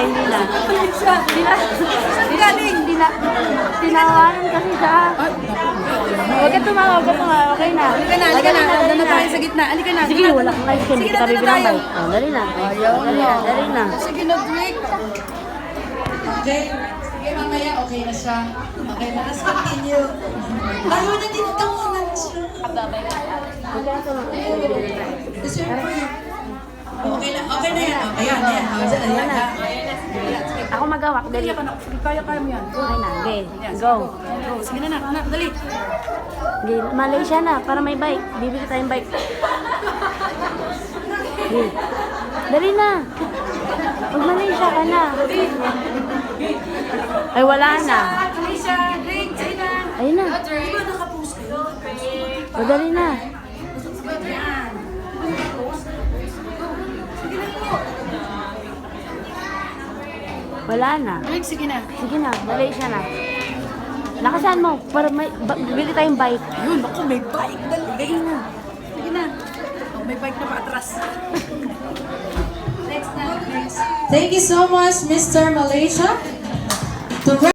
hindi na. Malaysia. Saan galing? Hindi na. Tinawaran kasi siya. Huwag ka tumawa, huwag ka tumawa. Okay na. Halika na, halika na. Doon na tayo sa gitna. Halika na. Sige, wala kang ice cream. Sige Kita na, doon na bibilang tayo. bike. Oh, dali na. Ayaw Dali na, dali na. Sige na, Drake. Okay? Sige, mamaya okay na siya. Okay na, let's continue. Ayaw na din tawanan siya. Huwag ka na tumawa. Okay na, okay na yan. Okay, yan, yan. Ayan, ayan. Ako magawak, dali. Sige, kaya mo yan. Okay na, okay. Go. Go. Sige na, nak, dali. Okay, Malaysia na, para may bike. Bibili tayong bike. Okay. Dali na. Pag Malaysia ka na. Ay, wala na. Malaysia, Drake, sige na. Ayun na. Di ba nakapost kayo? O, dali na. Yan. Sige na po. Wala na. Drake, sige na. Sige na, Malaysia na. Lakasan mo, para may, bili tayong bike. Yun, ako may bike. Dali. Dali na. Sige na. Oh, may bike na paatras. Next na, next. Thank you so much, Mr. Malaysia.